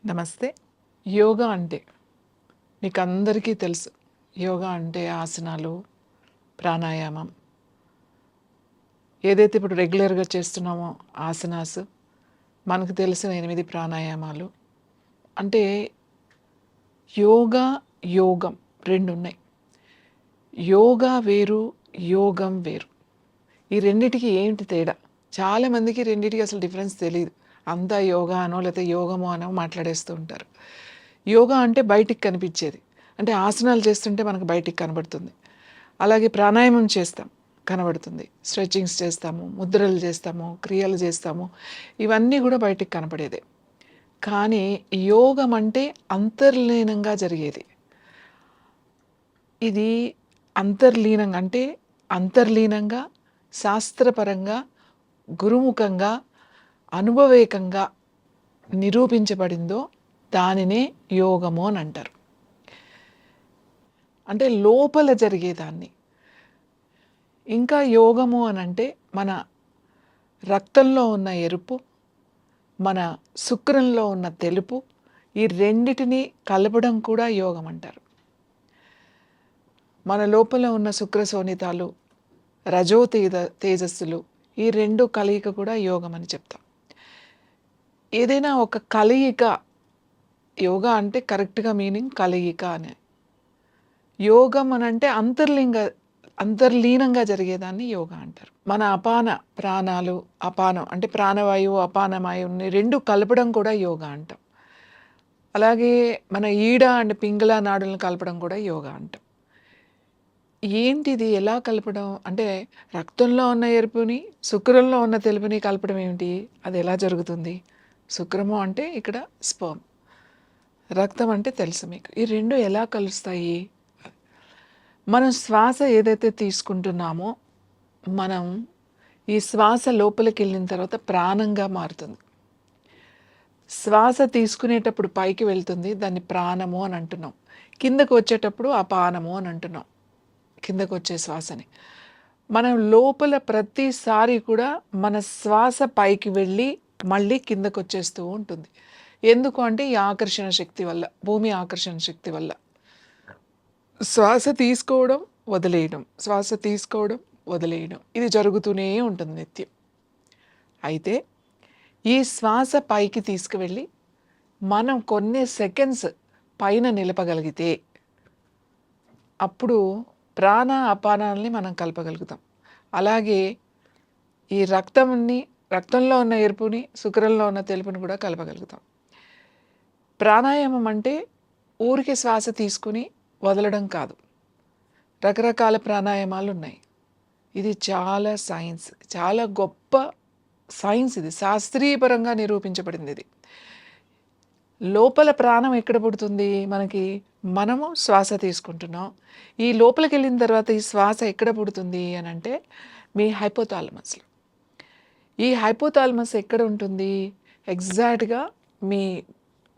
నమస్తే. యోగా అంటే మీకు అందరికీ తెలుసు. యోగా అంటే ఆసనాలు, ప్రాణాయామం, ఏదైతే ఇప్పుడు రెగ్యులర్గా చేస్తున్నామో ఆసనాస్, మనకు తెలిసిన 8 ప్రాణాయామాలు. అంటే యోగా, యోగం 2 ఉన్నాయి. యోగా వేరు, యోగం వేరు. ఈ రెండిటికి ఏంటి తేడా? చాలామందికి రెండిటికి అసలు డిఫరెన్స్ తెలీదు. అంతా యోగా అనో లేకపోతే యోగమో అనో మాట్లాడేస్తూ ఉంటారు. యోగా అంటే బయటికి కనిపించేది. అంటే ఆసనాలు చేస్తుంటే మనకు బయటికి కనబడుతుంది. అలాగే ప్రాణాయామం చేస్తాం, కనబడుతుంది. స్ట్రెచ్చింగ్స్ చేస్తాము, ముద్రలు చేస్తాము, క్రియలు చేస్తాము. ఇవన్నీ కూడా బయటికి కనపడేదే. కానీ యోగం అంటే అంతర్లీనంగా జరిగేది. ఇది అంతర్లీనంగా అంటే అంతర్లీనంగా, శాస్త్రపరంగా, గురుముఖంగా, అనుభవేకంగా నిరూపించబడిందో దానినే యోగము అని అంటారు. అంటే లోపల జరిగేదాన్ని. ఇంకా యోగము అని అంటే మన రక్తంలో ఉన్న ఎరుపు, మన శుక్రంలో ఉన్న తెలుపు, ఈ రెండిటిని కలపడం కూడా యోగం అంటారు. మన లోపల ఉన్న శుక్రశోణితాలు, తేజస్సులు, ఈ రెండు కలయిక కూడా యోగం అని చెప్తాం. ఏదైనా ఒక కలయిక, యోగా అంటే కరెక్ట్గా మీనింగ్ కలయిక అని. యోగం అని అంటే అంతర్లీనంగా జరిగేదాన్ని యోగా అంటారు. మన అపాన ప్రాణాలు, అపానం అంటే ప్రాణవాయువు, అపానవాయువుని రెండు కలపడం కూడా యోగా అంటాం. అలాగే మన ఈడ అండ్ పింగళ నాడులను కలపడం కూడా యోగా అంటాం. ఏంటిది ఎలా కలపడం అంటే రక్తంలో ఉన్న ఎరుపుని, శుక్రంలో ఉన్న తెలుపుని కలపడం ఏమిటి? అది ఎలా జరుగుతుంది? శుక్రము అంటే ఇక్కడ స్పర్మ్, రక్తం అంటే తెలుసు మీకు. ఈ రెండు ఎలా కలుస్తాయి? మనం శ్వాస ఏదైతే తీసుకుంటున్నామో మనం ఈ శ్వాస లోపలికి వెళ్ళిన తర్వాత ప్రాణంగా మారుతుంది. శ్వాస తీసుకునేటప్పుడు పైకి వెళ్తుంది, దాన్ని ప్రాణము అని అంటున్నాం. కిందకు వచ్చేటప్పుడు అపానము అని అంటున్నాం, కిందకు వచ్చే శ్వాసని. మనం లోపల ప్రతిసారి కూడా మన శ్వాస పైకి వెళ్ళి మళ్ళీ కిందకు వచ్చేస్తూ ఉంటుంది. ఎందుకు అంటే ఈ ఆకర్షణ శక్తి వల్ల, భూమి ఆకర్షణ శక్తి వల్ల. శ్వాస తీసుకోవడం, వదిలేయడం, శ్వాస తీసుకోవడం, వదిలేయడం, ఇది జరుగుతూనే ఉంటుంది నిత్యం. అయితే ఈ శ్వాస పైకి తీసుకువెళ్ళి మనం కొన్ని సెకండ్స్ పైన నిలపగలిగితే అప్పుడు ప్రాణ అపానాల్ని మనం కలపగలుగుతాం. అలాగే ఈ రక్తంలో ఉన్న ఎరుపుని, శుక్రంలో ఉన్న తెలుపుని కూడా కలపగలుగుతాం. ప్రాణాయామం అంటే ఊరికి శ్వాస తీసుకుని వదలడం కాదు. రకరకాల ప్రాణాయామాలు ఉన్నాయి. ఇది చాలా సైన్స్, చాలా గొప్ప సైన్స్. ఇది శాస్త్రీయపరంగా నిరూపించబడింది. ఇది లోపల ప్రాణం ఎక్కడ పుడుతుంది మనకి? మనము శ్వాస తీసుకుంటున్నాం. ఈ లోపలికి వెళ్ళిన తర్వాత ఈ శ్వాస ఎక్కడ పుడుతుంది అని అంటే మీ హైపోథాలమస్లో. ఈ హైపోథాలమస్ ఎక్కడ ఉంటుంది? ఎగ్జాక్ట్గా మీ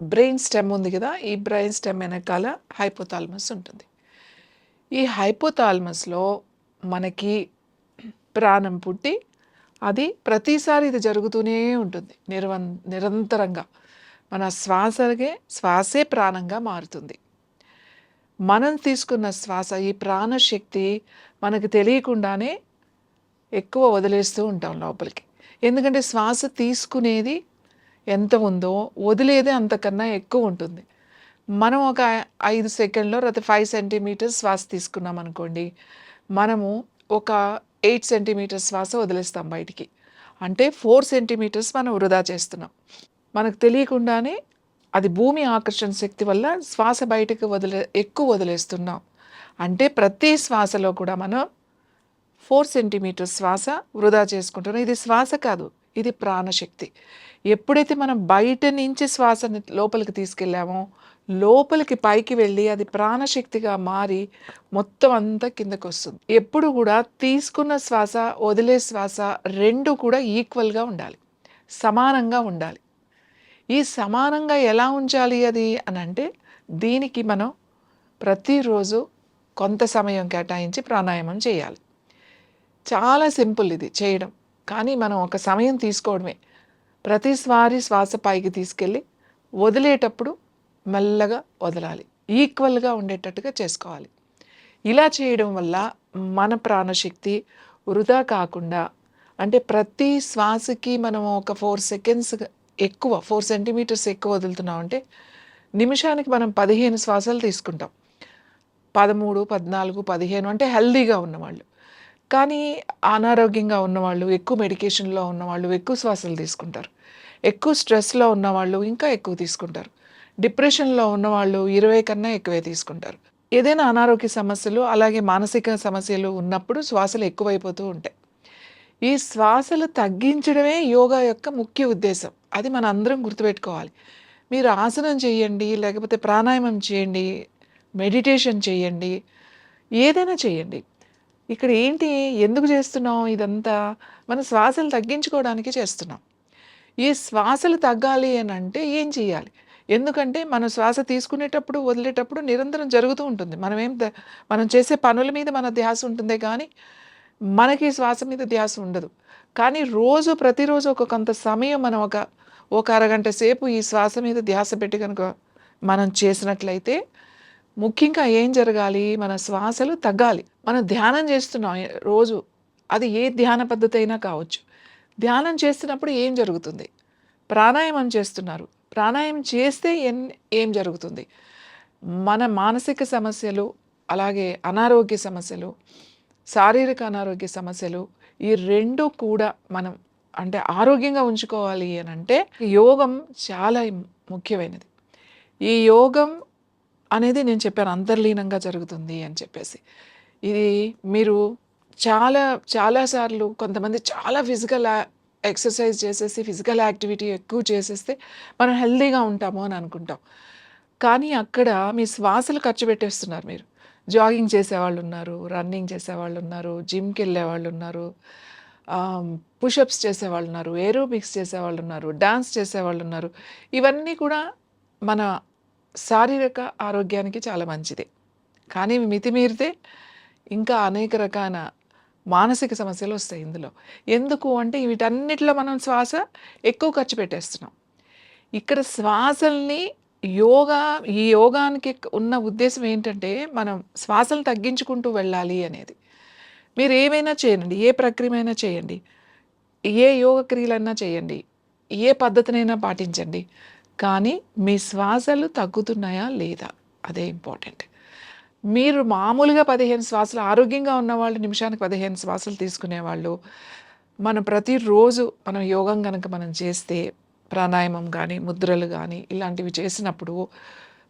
బ్రెయిన్ స్టెమ్ ఉంది కదా, ఈ బ్రెయిన్ స్టెమ్ వెనకాల హైపోథాలమస్ ఉంటుంది. ఈ హైపోథాలమస్లో మనకి ప్రాణం పుట్టి అది ప్రతిసారి ఇది జరుగుతూనే ఉంటుంది. నిరంతరంగా మన శ్వాసే ప్రాణంగా మారుతుంది. మనం తీసుకున్న శ్వాస, ఈ ప్రాణశక్తి మనకు తెలియకుండానే ఎక్కువ వదిలేస్తూ ఉంటాం లోపలికి. ఎందుకంటే శ్వాస తీసుకునేది ఎంత ఉందో వదిలేదే అంతకన్నా ఎక్కువ ఉంటుంది. మనం ఒక 5 సెకండ్లో లేకపోతే 5 సెంటీమీటర్స్ శ్వాస తీసుకున్నాం అనుకోండి, మనము ఒక 8 సెంటీమీటర్స్ శ్వాస వదిలేస్తాం బయటికి. అంటే 4 సెంటీమీటర్స్ మనం వృధా చేస్తున్నాం. మనకు తెలియకుండానే అది భూమి ఆకర్షణ శక్తి వల్ల శ్వాస బయటకు ఎక్కువ వదిలేస్తున్నాం. అంటే ప్రతి శ్వాసలో కూడా మనం 4 సెంటీమీటర్స్ శ్వాస వృధా చేసుకుంటున్నాం. ఇది శ్వాస కాదు, ఇది ప్రాణశక్తి. ఎప్పుడైతే మనం బయట నుంచి శ్వాసని లోపలికి తీసుకెళ్ళామో, లోపలికి పైకి వెళ్ళి అది ప్రాణశక్తిగా మారి మొత్తం అంతా కిందకు వస్తుంది. ఎప్పుడు కూడా తీసుకున్న శ్వాస, వదిలే శ్వాస రెండు కూడా ఈక్వల్గా ఉండాలి, సమానంగా ఉండాలి. ఈ సమానంగా ఎలా ఉంచాలి అది అని అంటే దీనికి మనం ప్రతిరోజు కొంత సమయం కేటాయించి ప్రాణాయామం చేయాలి. చాలా సింపుల్ ఇది చేయడం, కానీ మనం ఒక సమయం తీసుకోవడమే. ప్రతిసారి శ్వాస పైకి తీసుకెళ్ళి వదిలేటప్పుడు మెల్లగా వదలాలి. ఈక్వల్‌గా ఉండేటట్టుగా చేసుకోవాలి. ఇలా చేయడం వల్ల మన ప్రాణశక్తి వృధా కాకుండా, అంటే ప్రతి శ్వాసకి మనం ఒక 4 సెకండ్స్ ఎక్కువ, 4 సెంటీమీటర్స్ ఎక్కువ వదులుతున్నామంటే నిమిషానికి మనం 15 శ్వాసలు తీసుకుంటాం. 13, 14, 15 అంటే హెల్తీగా ఉన్నవాళ్ళు. కానీ అనారోగ్యంగా ఉన్నవాళ్ళు, ఎక్కువ మెడికేషన్‌లో ఉన్నవాళ్ళు ఎక్కువ శ్వాసలు తీసుకుంటారు. ఎక్కువ స్ట్రెస్‌లో ఉన్నవాళ్ళు ఇంకా ఎక్కువ తీసుకుంటారు. డిప్రెషన్‌లో ఉన్నవాళ్ళు 20 కన్నా ఎక్కువే తీసుకుంటారు. ఏదైనా అనారోగ్య సమస్యలు, అలాగే మానసిక సమస్యలు ఉన్నప్పుడు శ్వాసలు ఎక్కువైపోతూ ఉంటాయి. ఈ శ్వాసలు తగ్గించడమే యోగా యొక్క ముఖ్య ఉద్దేశం. అది మనందరం గుర్తుపెట్టుకోవాలి. మీరు ఆసనం చేయండి, లేకపోతే ప్రాణాయామం చేయండి, మెడిటేషన్ చేయండి, ఏదైనా చేయండి. ఇక్కడ ఏంటి, ఎందుకు చేస్తున్నాం ఇదంతా? మన శ్వాసలు తగ్గించుకోవడానికి చేస్తున్నాం. ఈ శ్వాసలు తగ్గాలి అనంటే ఏం చేయాలి? ఎందుకంటే మనం శ్వాస తీసుకునేటప్పుడు, వదిలేటప్పుడు నిరంతరం జరుగుతూ ఉంటుంది. మనం చేసే పనుల మీద మన ధ్యాస ఉంటుందే కానీ, మనకి శ్వాస మీద ధ్యాస ఉండదు. కానీ ప్రతిరోజు ఒక కొంత సమయం మనం ఒక అరగంట సేపు ఈ శ్వాస మీద ధ్యాస పెట్టి గనుక మనం చేసినట్లయితే, ముఖ్యంగా ఏం జరగాలి? మన శ్వాసలు తగ్గాలి. మనం ధ్యానం చేస్తున్నాం రోజు. అది ఏ ధ్యాన పద్ధతి అయినా కావచ్చు. ధ్యానం చేస్తున్నప్పుడు ఏం జరుగుతుంది? ప్రాణాయామం చేస్తున్నారు. ప్రాణాయామం చేస్తే ఏం జరుగుతుంది? మన మానసిక సమస్యలు, అలాగే అనారోగ్య సమస్యలు, శారీరక అనారోగ్య సమస్యలు, ఈ 2 కూడా మనం అంటే ఆరోగ్యంగా ఉంచుకోవాలి అనంటే యోగం చాలా ముఖ్యమైనది. ఈ యోగం అనేది నేను చెప్పాను అంతర్లీనంగా జరుగుతుంది అని చెప్పేసి. ఇది మీరు చాలా సార్లు కొంతమంది చాలా ఎక్సర్సైజ్ చేసేసి, ఫిజికల్ యాక్టివిటీ ఎక్కువ చేసేస్తే మనం హెల్తీగా ఉంటాము అని అనుకుంటాం. కానీ అక్కడ మీ శ్వాసలు ఖర్చు పెట్టేస్తున్నారు మీరు. జాగింగ్ చేసేవాళ్ళున్నారు, రన్నింగ్ చేసేవాళ్ళున్నారు, జిమ్‌కెళ్ళేవాళ్ళున్నారు, పుషప్స్ చేసేవాళ్ళున్నారు, ఏరోబిక్స్ చేసేవాళ్ళున్నారు, డాన్స్ చేసేవాళ్ళున్నారు. ఇవన్నీ కూడా మన శారీరక ఆరోగ్యానికి చాలా మంచిదే. కానీ మితిమీరితే ఇంకా అనేక రకాల మానసిక సమస్యలొస్తాయి ఇందులో. ఎందుకు అంటే వీటన్నిటిలో మనం శ్వాస ఎక్కువ ఖర్చు పెట్టేస్తున్నాం. ఇక్కడ శ్వాసల్ని ఈ యోగానికి ఉన్న ఉద్దేశ్యం ఏంటంటే, మనం శ్వాసలు తగ్గించుకుంటూ వెళ్ళాలి అనేది. మీరేమైనా చేయండి, ఏ ప్రక్రియమైనా చేయండి, ఏ యోగ క్రియలన్నా చేయండి, ఏ పద్ధతినైనా పాటించండి. కానీ మీ శ్వాసలు తగ్గుతున్నాయా లేదా? అదే ఇంపార్టెంట్. మీరు మామూలుగా 15 శ్వాసలు ఆరోగ్యంగా ఉన్నవాళ్ళు నిమిషానికి 15 శ్వాసలు తీసుకునేవాళ్ళు, మనం ప్రతిరోజు మనం యోగం గనక మనం చేస్తే, ప్రాణాయామం గానీ, ముద్రలు గానీ ఇలాంటివి చేసినప్పుడు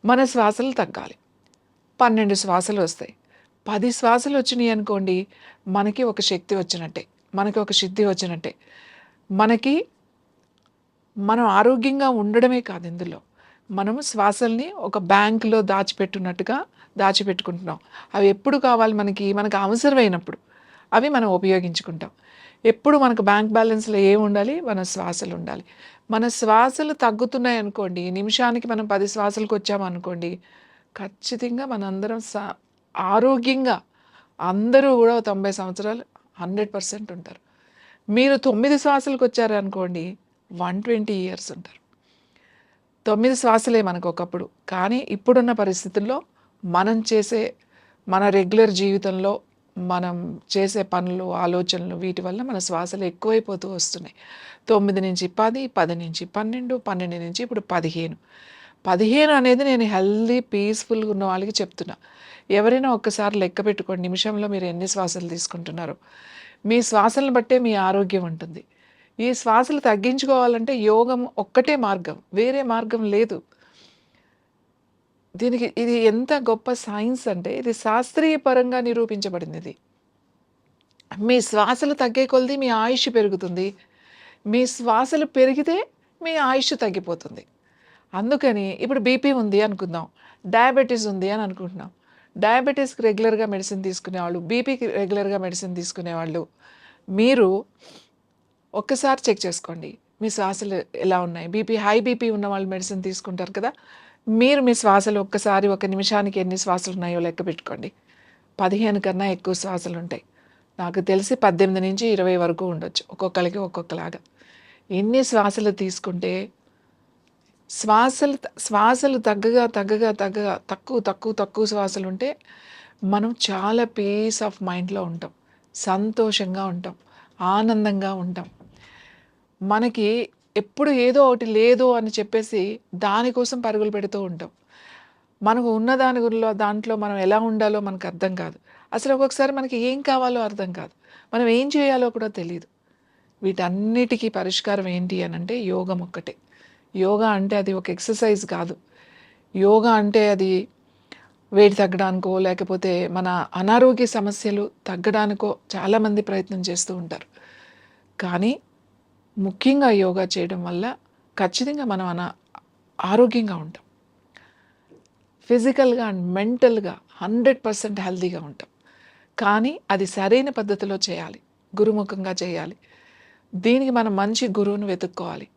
మన శ్వాసలు తగ్గాలి. 12 శ్వాసలు వస్తాయి. 10 శ్వాసలు వచ్చినాయి అనుకోండి, మనకి ఒక శక్తి వచ్చినట్టే. మనకి ఒక సిద్ధి వచ్చినట్టే. మనం ఆరోగ్యంగా ఉండడమే కాదు ఇందులో. మనము శ్వాసల్ని ఒక బ్యాంక్‌లో దాచిపెట్టుకుంటున్నాం. అవి ఎప్పుడు కావాలి మనకు అవసరమైనప్పుడు అవి మనం ఉపయోగించుకుంటాం. ఎప్పుడు మనకు బ్యాంక్ బ్యాలెన్స్‌లో ఏముండాలి? మన శ్వాసలుండాలి. మన శ్వాసలు తగ్గుతున్నాయనుకోండి, నిమిషానికి మనం 10 శ్వాసలకొచ్చామనుకోండి, ఖచ్చితంగా మనందరం ఆరోగ్యంగా అందరూ గూడా 90 సంవత్సరాలు 100% ఉంటారు. మీరు 9 శ్వాసలకొచ్చారనుకోండి 120 ఇయర్స్ ఉంటారు. 9 శ్వాసలే మనకొకప్పుడు. కానీ ఇప్పుడున్న పరిస్థితుల్లో మన రెగ్యులర్ జీవితంలో మనం చేసే పనులు, ఆలోచనలు వీటి వల్ల మన శ్వాసలు ఎక్కువైపోతూ వస్తున్నాయి. 9-10, 10-12, 12 నుంచి ఇప్పుడు 15. 15 అనేది నేను హెల్తీ, పీస్‌ఫుల్‌గా ఉన్న వాళ్ళకి చెప్తున్నా. ఎవరైనా ఒక్కసారి లెక్క పెట్టుకోండి, నిమిషంలో మీరు ఎన్ని శ్వాసలు తీసుకుంటున్నారో. మీ శ్వాసలను బట్టే మీ ఆరోగ్యం ఉంటుంది. ఈ శ్వాసలు తగ్గించుకోవాలంటే యోగం ఒక్కటే మార్గం. వేరే మార్గం లేదు. ఇది ఎంత గొప్ప సైన్స్ అంటే, ఇది శాస్త్రీయ పరంగా నిరూపించబడిందిది. మీ శ్వాసలు తగ్గే కొలది మీ ఆయుష్ పెరుగుతుంది. మీ శ్వాసలు పెరిగితే మీ ఆయుష్ తగ్గిపోతుంది. అందుకని ఇప్పుడు బీపీ ఉంది అనుకుందాం, డయాబెటీస్ ఉంది అని అనుకుంటున్నాం. డయాబెటీస్‌కి రెగ్యులర్‌గా మెడిసిన్ తీసుకునేవాళ్ళు, బీపీకి రెగ్యులర్‌గా మెడిసిన్ తీసుకునేవాళ్ళు, మీరు ఒక్కసారి చెక్ చేసుకోండి. మీ శ్వాసలు ఎలా ఉన్నాయి? హై బీపీ ఉన్నవాళ్ళు మెడిసిన్ తీసుకుంటారు కదా! మీరు మీ శ్వాసలు ఒక్కసారి ఒక నిమిషానికి ఎన్ని శ్వాసలున్నాయో లెక్క పెట్టుకోండి. 15 కన్నా ఎక్కువ శ్వాసలుంటాయి. నాకు తెలిసి 18-20 వరకు ఉండొచ్చు. ఒక్కొక్కళ్ళకి ఒక్కొక్కలాగా. ఎన్ని శ్వాసలు తీసుకుంటే శ్వాసలు తగ్గగా తక్కువ శ్వాసలుంటే మనం చాలా పీస్ ఆఫ్ మైండ్‌లో ఉంటాం. సంతోషంగా ఉంటాం. ఆనందంగా ఉంటాం. మనకి ఎప్పుడు ఏదో ఒకటి లేదు అని చెప్పేసి దానికోసం పరుగులు పెడుతూ ఉంటాం. మనకు ఉన్న దాంట్లో మనం ఎలా ఉండాలో మనకు అర్థం కాదు. అసలు ఒక్కొక్కసారి మనకి ఏం కావాలో అర్థం కాదు. మనం ఏం చేయాలో కూడా తెలీదు. వీటన్నిటికీ పరిష్కారం ఏంటి అనంటే యోగం ఒక్కటే. యోగా అంటే అది ఒక ఎక్సర్సైజ్ కాదు. యోగా అంటే అది వెయిట్ తగ్గడానికో, లేకపోతే మన అనారోగ్య సమస్యలు తగ్గడానికో చాలామంది ప్రయత్నం చేస్తూ ఉంటారు. కానీ ముఖ్యంగా యోగా చేయడం వల్ల ఖచ్చితంగా మనం ఆరోగ్యంగా ఉంటాం. ఫిజికల్‌గా అండ్ మెంటల్‌గా 100% హెల్తీగా ఉంటాం. కానీ అది సరైన పద్ధతిలో చేయాలి. గురుముఖంగా చేయాలి. దీనికి మనం మంచి గురువుని వెతుక్కోవాలి.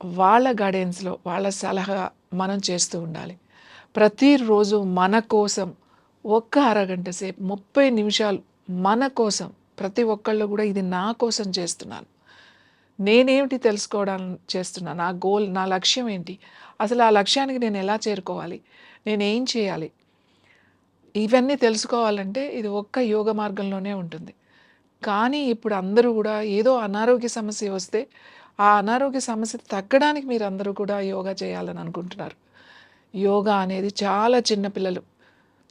వాళ్ళ గైడెన్స్‌లో, వాళ్ళ సలహా మనం చేస్తూ ఉండాలి. ప్రతిరోజు మన కోసం ఒక్క అరగంట సేపు 30 నిమిషాలు మన కోసం ప్రతి ఒక్కళ్ళు కూడా ఇది నా కోసం చేస్తున్నాను. నేనేమిటి తెలుసుకోవడం చేస్తున్నా? నా గోల్, నా లక్ష్యం ఏంటి? అసలు ఆ లక్ష్యానికి నేను ఎలా చేరుకోవాలి? నేనేం చేయాలి? ఇవన్నీ తెలుసుకోవాలంటే ఇది ఒక్క యోగ మార్గంలోనే ఉంటుంది. కానీ ఇప్పుడు అందరూ గూడా ఏదో అనారోగ్య సమస్య వస్తే, ఆ అనారోగ్య సమస్య తగ్గడానికి మీరందరూ కూడా యోగా చేయాలని అనుకుంటున్నారు. యోగా అనేది చాలా చిన్న పిల్లలు,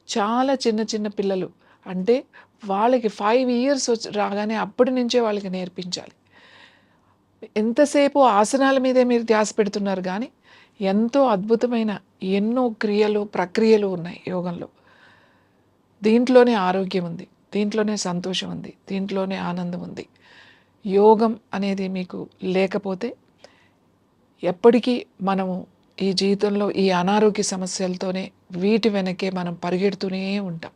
చాలా చిన్న పిల్లలు అంటే వాళ్ళకి 5 ఇయర్స్ రాగానే అప్పటి నుంచే వాళ్ళకి నేర్పించాలి. ఎంతసేపు ఆసనాల మీదే మీరు ధ్యాస పెడుతున్నారు గానీ, ఎంతో అద్భుతమైన ఎన్నో క్రియలు, ప్రక్రియలు ఉన్నాయి యోగంలో. దీంట్లోనే ఆరోగ్యం ఉంది. దీంట్లోనే సంతోషం ఉంది. దీంట్లోనే ఆనందం ఉంది. యోగం అనేది మీకు లేకపోతే ఎప్పటికీ మనము ఈ జీవితంలో ఈ అనారోగ్య సమస్యలతోనే వీటి వెనకే మనం పరిగెడుతూనే ఉంటాం.